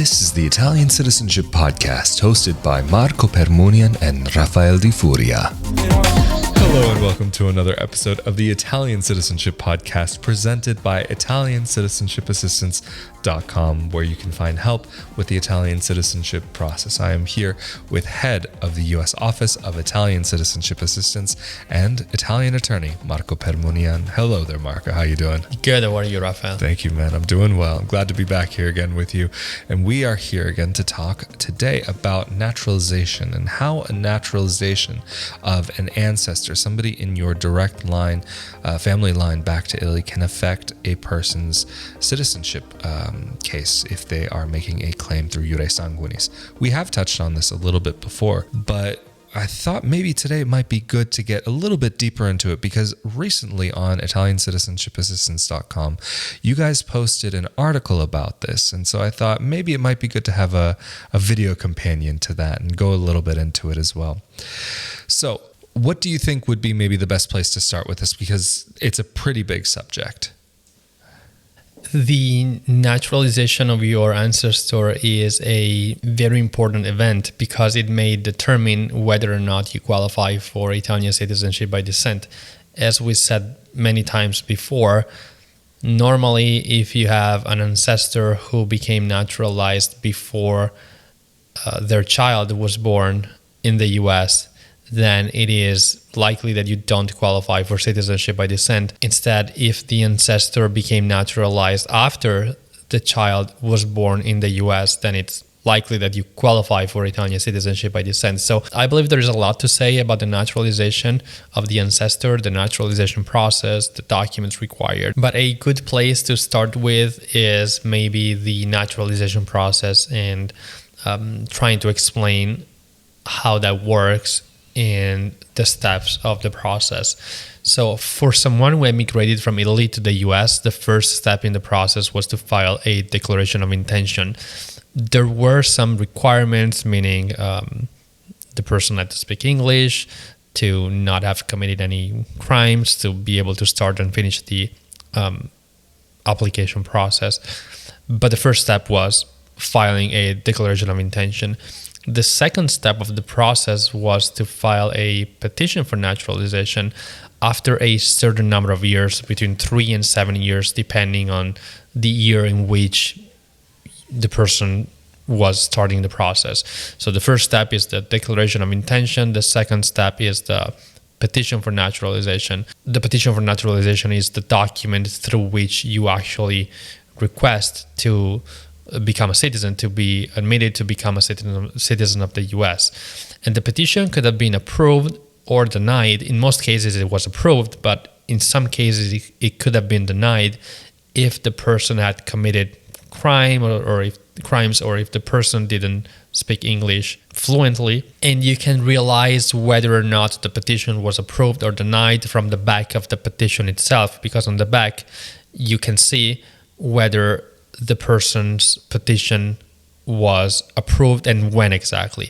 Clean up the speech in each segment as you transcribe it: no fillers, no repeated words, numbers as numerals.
This is the Italian Citizenship Podcast, hosted by Marco Permunian and Rafael Di Furia. Hello and welcome to another episode of the Italian Citizenship Podcast, presented by Italian Citizenship Assistance.com, where you can find help with the Italian citizenship process. I am here with head of the U.S. Office of Italian Citizenship Assistance and Italian attorney, Marco Permunian. Hello there, Marco. How you doing? Good. How are you, Rafael? Thank you, man. I'm doing well. I'm glad to be back here again with you. And we are here again to talk today about naturalization and how a naturalization of an ancestor, somebody in your direct line, family line back to Italy, can affect a person's citizenship case if they are making a claim through Jure Sanguinis. We have touched on this a little bit before, but I thought maybe today it might be good to get a little bit deeper into it, because recently on Italiancitizenshipassistance.com, you guys posted an article about this. And so I thought maybe it might be good to have a video companion to that and go a little bit into it as well. So what do you think would be maybe the best place to start with this? Because it's a pretty big subject. The naturalization of your ancestor is a very important event because it may determine whether or not you qualify for Italian citizenship by descent. As we said many times before, normally if you have an ancestor who became naturalized before their child was born in the US, then it is likely that you don't qualify for citizenship by descent. Instead, if the ancestor became naturalized after the child was born in the US, then it's likely that you qualify for Italian citizenship by descent. So I believe there is a lot to say about the naturalization of the ancestor, the naturalization process, the documents required. But a good place to start with is maybe the naturalization process and trying to explain how that works in the steps of the process. So for someone who emigrated from Italy to the US, the first step in the process was to file a declaration of intention. There were some requirements, meaning the person had to speak English, to not have committed any crimes, to be able to start and finish the application process. But the first step was filing a declaration of intention. The second step of the process was to file a petition for naturalization after a certain number of years, between 3 and 7 years, depending on the year in which the person was starting the process. So the first step is the declaration of intention. The second step is the petition for naturalization. The petition for naturalization is the document through which you actually request to become a citizen, to be admitted to become a citizen of the US. And the petition could have been approved or denied. In most cases it was approved, but in some cases it could have been denied if the person had committed crimes or if the person didn't speak English fluently. And you can realize whether or not the petition was approved or denied from the back of the petition itself, because on the back you can see whether the person's petition was approved and when exactly.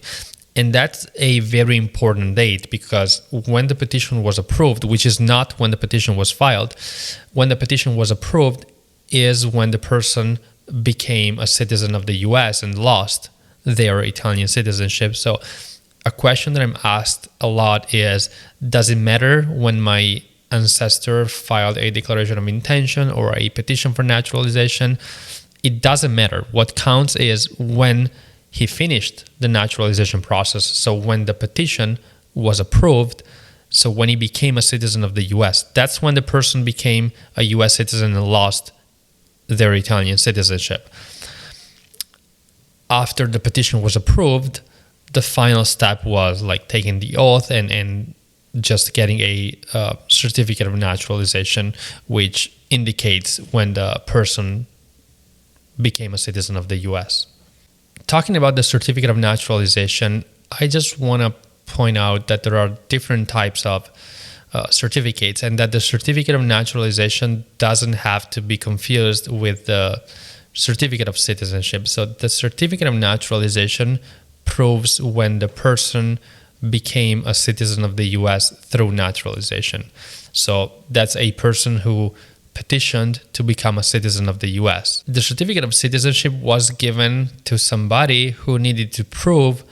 And that's a very important date, because when the petition was approved, which is not when the petition was filed, when the petition was approved is when the person became a citizen of the US and lost their Italian citizenship. So a question that I'm asked a lot is, does it matter when my ancestor filed a declaration of intention or a petition for naturalization? It doesn't matter. What counts is when he finished the naturalization process. So when the petition was approved, so when he became a citizen of the US, that's when the person became a US citizen and lost their Italian citizenship. After the petition was approved, the final step was like taking the oath and just getting a certificate of naturalization, which indicates when the person became a citizen of the US. Talking about the certificate of naturalization, I just want to point out that there are different types of certificates, and that the certificate of naturalization doesn't have to be confused with the certificate of citizenship. So the certificate of naturalization proves when the person became a citizen of the US through naturalization. So that's a person who petitioned to become a citizen of the US. The certificate of citizenship was given to somebody who needed to prove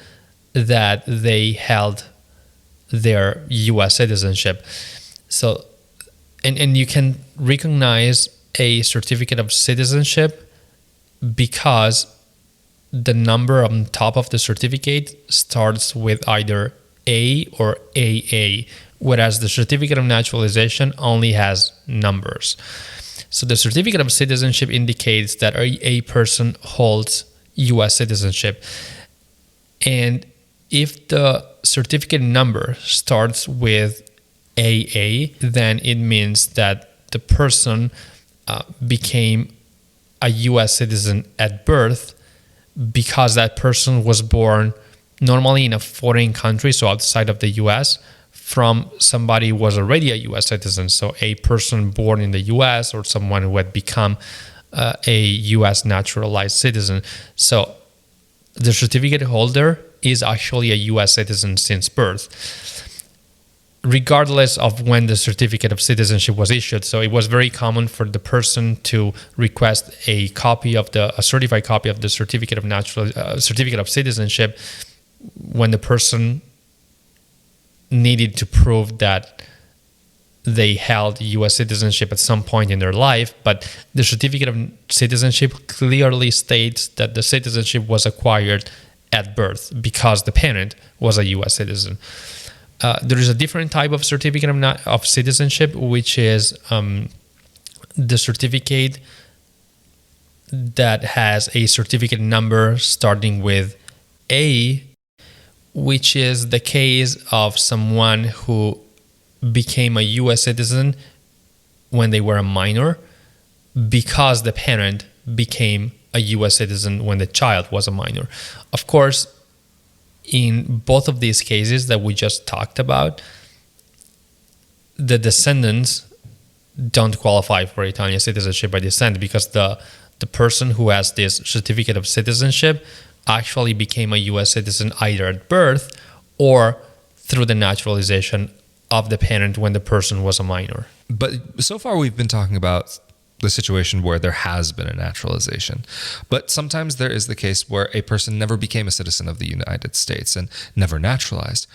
that they held their US citizenship. So, and you can recognize a certificate of citizenship because the number on top of the certificate starts with either A or AA, whereas the certificate of naturalization only has numbers. So the certificate of citizenship indicates that a person holds US citizenship. And if the certificate number starts with AA, then it means that the person became a US citizen at birth because that person was born normally in a foreign country, so outside of the US, from somebody who was already a US citizen. So a person born in the US or someone who had become a US naturalized citizen. So the certificate holder is actually a US citizen since birth, regardless of when the certificate of citizenship was issued. So it was very common for the person to request a certified copy of the certificate of citizenship when the person needed to prove that they held US citizenship at some point in their life. But the certificate of citizenship clearly states that the citizenship was acquired at birth because the parent was a US citizen. There is a different type of certificate of citizenship, which is the certificate that has a certificate number starting with A, which is the case of someone who became a US citizen when they were a minor because the parent became a US citizen when the child was a minor. Of course, in both of these cases that we just talked about, the descendants don't qualify for Italian citizenship by descent because the person who has this certificate of citizenship actually became a US citizen either at birth or through the naturalization of the parent when the person was a minor. But so far we've been talking about the situation where there has been a naturalization. But sometimes there is the case where a person never became a citizen of the United States and never naturalized.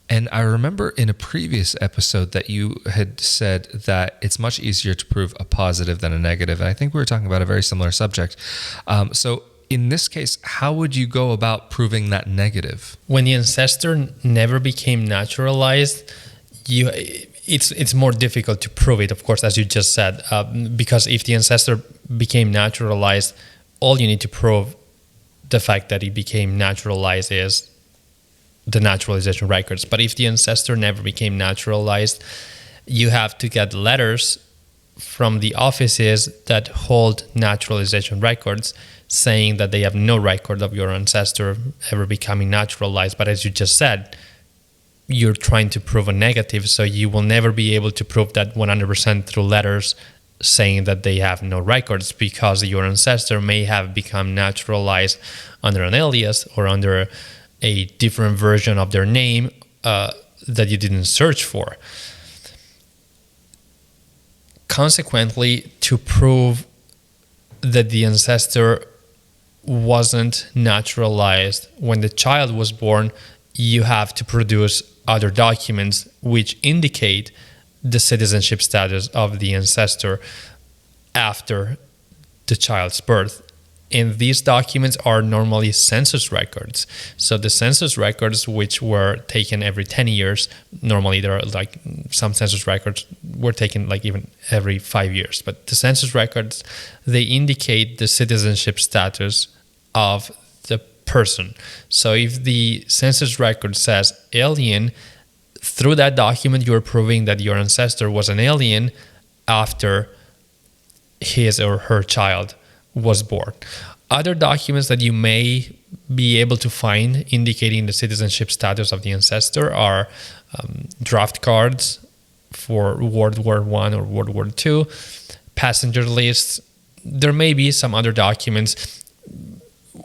And I remember in a previous episode that you had said that it's much easier to prove a positive than a negative. And I think we were talking about a very similar subject. So in this case, how would you go about proving that negative? When the ancestor never became naturalized, it's more difficult to prove it, of course, as you just said, because if the ancestor became naturalized, all you need to prove the fact that he became naturalized is the naturalization records. But if the ancestor never became naturalized, you have to get letters from the offices that hold naturalization records saying that they have no record of your ancestor ever becoming naturalized. But as you just said, you're trying to prove a negative, so you will never be able to prove that 100% through letters saying that they have no records, because your ancestor may have become naturalized under an alias or under a different version of their name that you didn't search for. Consequently, to prove that the ancestor wasn't naturalized when the child was born, you have to produce other documents which indicate the citizenship status of the ancestor after the child's birth. And these documents are normally census records. So the census records, which were taken every 10 years, normally there are like some census records were taken like even every 5 years. But the census records, they indicate the citizenship status of the person. So if the census record says alien, through that document you're proving that your ancestor was an alien after his or her child was born. Other documents that you may be able to find indicating the citizenship status of the ancestor are draft cards for World War I or World War II, passenger lists. There may be some other documents.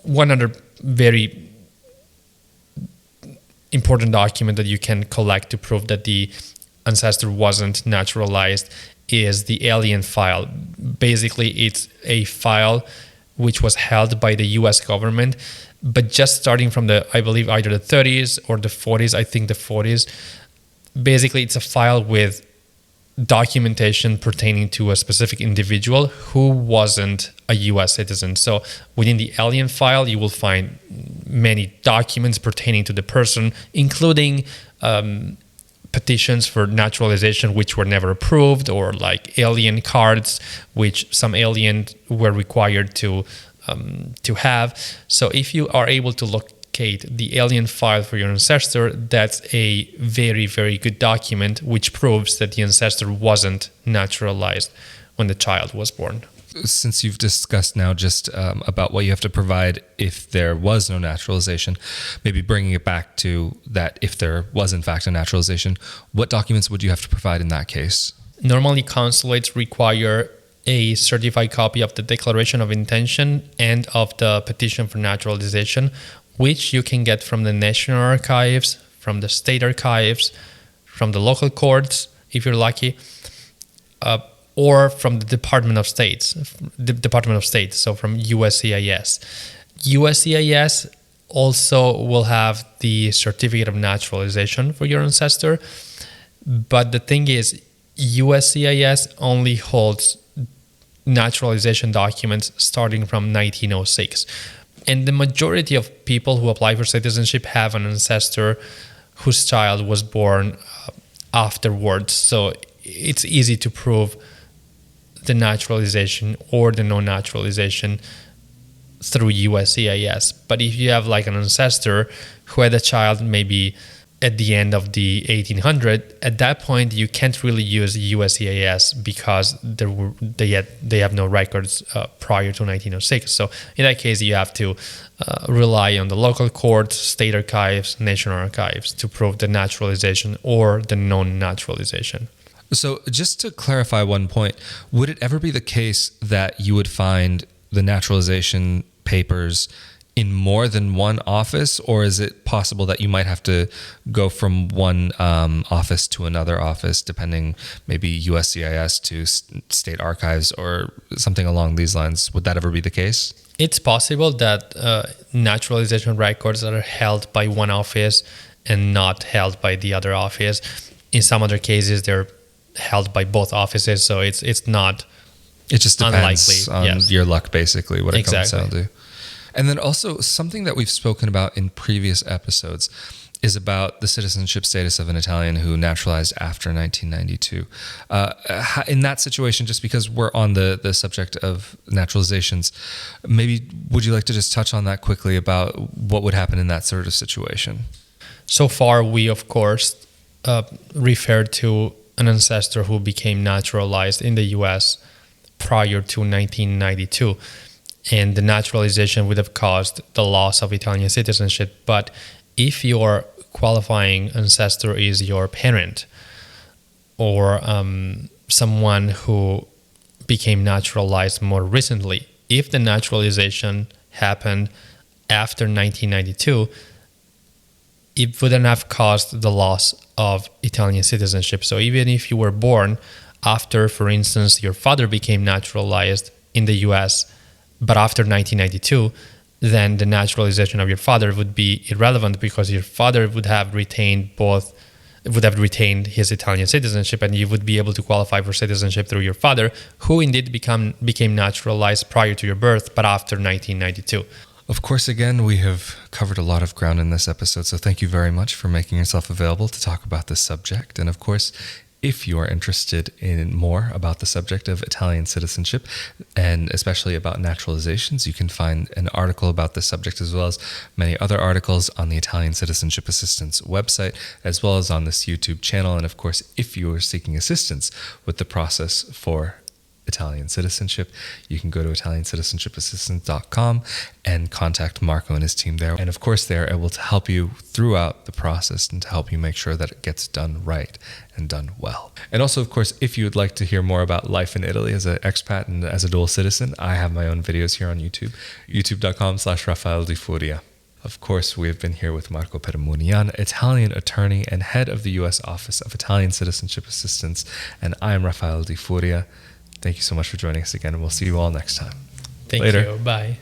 One other very important document that you can collect to prove that the ancestor wasn't naturalized is the alien file. Basically, it's a file which was held by the US government, but just starting from I believe either the 30s or the 40s, I think the 40s. Basically, it's a file with documentation pertaining to a specific individual who wasn't a US citizen. So within the alien file, you will find many documents pertaining to the person, including petitions for naturalization which were never approved, or like alien cards which some aliens were required to have. So if you are able to locate the alien file for your ancestor, that's a very, very good document which proves that the ancestor wasn't naturalized when the child was born. Since you've discussed now just about what you have to provide if there was no naturalization, maybe bringing it back to that if there was in fact a naturalization, what documents would you have to provide in that case? Normally, consulates require a certified copy of the Declaration of Intention and of the petition for naturalization, which you can get from the National Archives, from the state archives, from the local courts, if you're lucky, or from the Department of State, so from USCIS. USCIS also will have the certificate of naturalization for your ancestor, but the thing is, USCIS only holds naturalization documents starting from 1906. And the majority of people who apply for citizenship have an ancestor whose child was born afterwards. So it's easy to prove the naturalization or the non-naturalization through USCIS. But if you have like an ancestor who had a child maybe at the end of the 1800s, at that point you can't really use USCIS because they have no records prior to 1906. So in that case, you have to rely on the local courts, state archives, national archives to prove the naturalization or the non-naturalization. So just to clarify one point, would it ever be the case that you would find the naturalization papers in more than one office, or is it possible that you might have to go from one office to another office, depending maybe USCIS to state archives or something along these lines? Would that ever be the case? It's possible that naturalization records are held by one office and not held by the other office. In some other cases, they're held by both offices, so it's not. It just depends unlikely. on your luck, basically, what it comes Exactly. down to. And then also something that we've spoken about in previous episodes is about the citizenship status of an Italian who naturalized after 1992. In that situation, just because we're on the subject of naturalizations, maybe would you like to just touch on that quickly about what would happen in that sort of situation? So far, we, of course, referred to an ancestor who became naturalized in the U.S. prior to 1992. And the naturalization would have caused the loss of Italian citizenship. But if your qualifying ancestor is your parent or someone who became naturalized more recently, if the naturalization happened after 1992, it wouldn't have caused the loss of Italian citizenship. So even if you were born after, for instance, your father became naturalized in the US, but after 1992, then the naturalization of your father would be irrelevant because your father would have retained his Italian citizenship, and you would be able to qualify for citizenship through your father, who indeed became naturalized prior to your birth, but after 1992. Of course, again, we have covered a lot of ground in this episode, so thank you very much for making yourself available to talk about this subject. And of course, if you are interested in more about the subject of Italian citizenship, and especially about naturalizations, you can find an article about this subject as well as many other articles on the Italian Citizenship Assistance website, as well as on this YouTube channel. And of course, if you are seeking assistance with the process for Italian citizenship, you can go to Italiancitizenshipassistance.com and contact Marco and his team there. And of course, they're able to help you throughout the process and to help you make sure that it gets done right and done well. And also, of course, if you would like to hear more about life in Italy as an expat and as a dual citizen, I have my own videos here on YouTube, youtube.com/Rafael Di Furia. Of course, we have been here with Marco Permunian, Italian attorney and head of the U.S. Office of Italian Citizenship Assistance, and I am Rafael Di Furia. Thank you so much for joining us again, and we'll see you all next time. Thank Later. you. Bye.